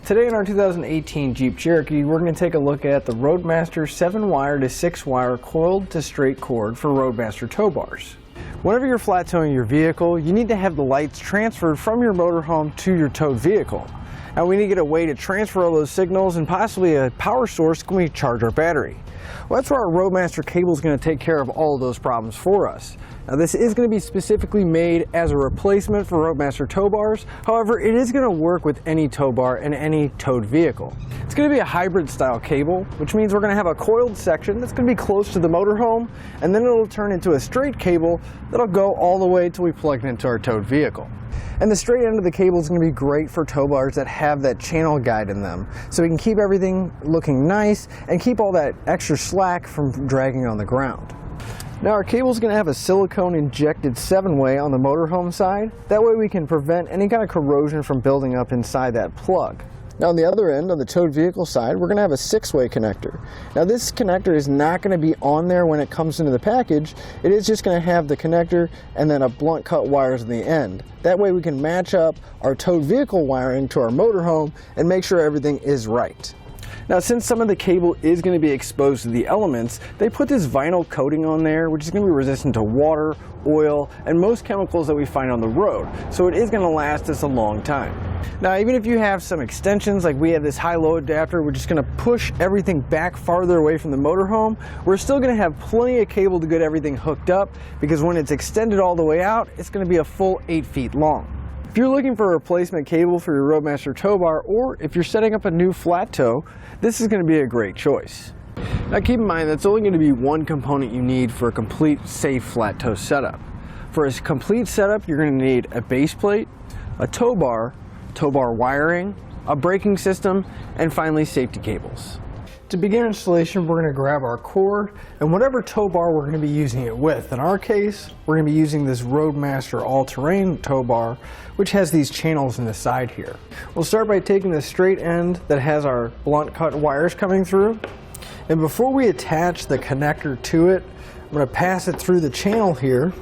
Today in our 2018 Jeep Cherokee, we're going to take a look at the Roadmaster 7-wire to 6-wire coiled-to-straight cord for Roadmaster tow bars. Whenever you're flat towing your vehicle, you need to have the lights transferred from your motorhome to your towed vehicle. Now we need to get a way to transfer all those signals and possibly a power source when we charge our battery. Well, that's where our Roadmaster cable is going to take care of all of those problems for us. Now this is going to be specifically made as a replacement for Roadmaster tow bars. However, it is going to work with any tow bar and any towed vehicle. It's going to be a hybrid style cable, which means we're going to have a coiled section that's going to be close to the motorhome, and then it'll turn into a straight cable that'll go all the way till we plug it into our towed vehicle. And the straight end of the cable is going to be great for tow bars that have that channel guide in them, so we can keep everything looking nice and keep all that extra slack from dragging on the ground. Now our cable is going to have a silicone injected 7-way on the motorhome side. That way we can prevent any kind of corrosion from building up inside that plug. Now on the other end, on the towed vehicle side, we're going to have a 6-way connector. Now this connector is not going to be on there when it comes into the package. It is just going to have the connector and then a blunt cut wires on the end. That way we can match up our towed vehicle wiring to our motorhome and make sure everything is right. Now since some of the cable is going to be exposed to the elements, they put this vinyl coating on there which is going to be resistant to water, oil, and most chemicals that we find on the road. So it is going to last us a long time. Now even if you have some extensions, like we have this high-low adapter which is going to push everything back farther away from the motorhome, we're still going to have plenty of cable to get everything hooked up, because when it's extended all the way out, it's going to be a full 8 feet long. If you're looking for a replacement cable for your Roadmaster tow bar, or if you're setting up a new flat tow, this is going to be a great choice. Now keep in mind that's only going to be one component you need for a complete safe flat tow setup. For a complete setup, you're going to need a base plate, a tow bar wiring, a braking system, and finally safety cables. To begin installation, we're going to grab our cord and whatever tow bar we're going to be using it with. In our case, we're going to be using this Roadmaster all-terrain tow bar, which has these channels in the side here. We'll start by taking the straight end that has our blunt cut wires coming through. And before we attach the connector to it, I'm going to pass it through the channel here,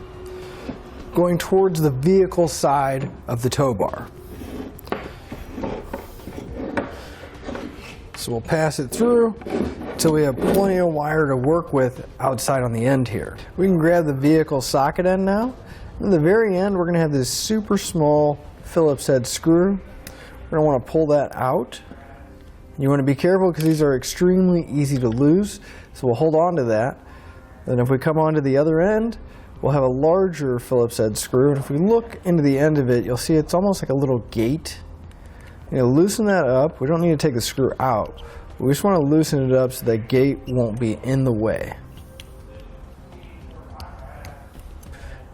going towards the vehicle side of the tow bar. So we'll pass it through until we have plenty of wire to work with outside on the end here. We can grab the vehicle socket end now. At the very end, we're going to have this super small Phillips head screw. We're going to want to pull that out. You want to be careful because these are extremely easy to lose. So we'll hold on to that. Then if we come on to the other end, we'll have a larger Phillips head screw. And if we look into the end of it, you'll see it's almost like a little gate. You know, loosen that up. We don't need to take the screw out. We just want to loosen it up so that gate won't be in the way.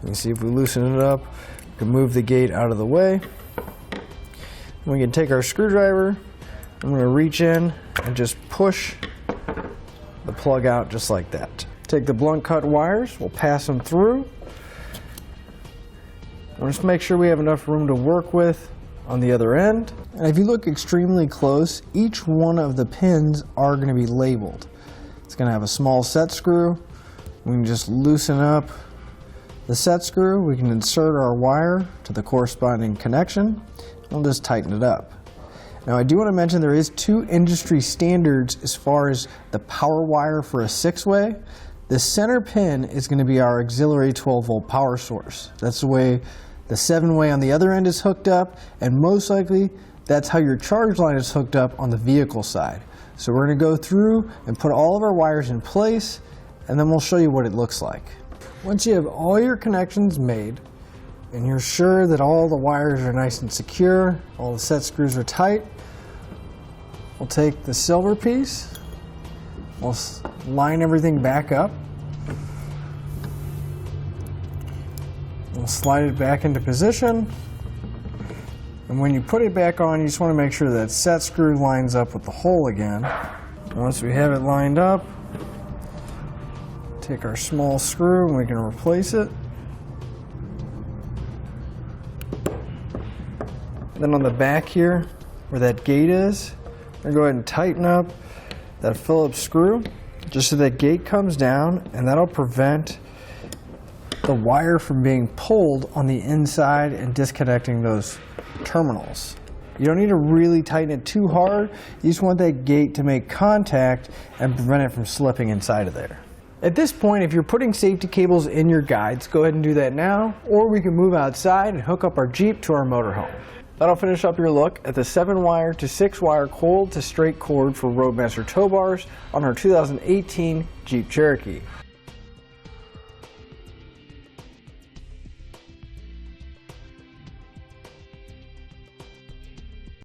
You can see if we loosen it up, we can move the gate out of the way. And we can take our screwdriver. I'm going to reach in and just push the plug out just like that. Take the blunt cut wires, we'll pass them through. We'll just make sure we have enough room to work with on the other end. And if you look extremely close, each one of the pins are going to be labeled. It's going to have a small set screw. We can just loosen up the set screw. We can insert our wire to the corresponding connection. We'll just tighten it up. Now I do want to mention there is 2 industry standards as far as the power wire for a 6-way. The center pin is going to be our auxiliary 12-volt power source. That's the way the 7-way on the other end is hooked up, and most likely that's how your charge line is hooked up on the vehicle side. So we're going to go through and put all of our wires in place, and then we'll show you what it looks like. Once you have all your connections made, and you're sure that all the wires are nice and secure, all the set screws are tight, we'll take the silver piece, we'll line everything back up. We'll slide it back into position, and when you put it back on, you just want to make sure that set screw lines up with the hole again. Once we have it lined up, take our small screw and we can replace it. Then on the back here, where that gate is, we're going to go ahead and tighten up that Phillips screw just so that gate comes down, and that'll prevent the wire from being pulled on the inside and disconnecting those terminals. You don't need to really tighten it too hard. You just want that gate to make contact and prevent it from slipping inside of there. At this point, if you're putting safety cables in your guides, go ahead and do that now, or we can move outside and hook up our Jeep to our motorhome. That'll finish up your look at the 7-wire to 6-wire coiled to straight cord for Roadmaster tow bars on our 2018 Jeep Cherokee.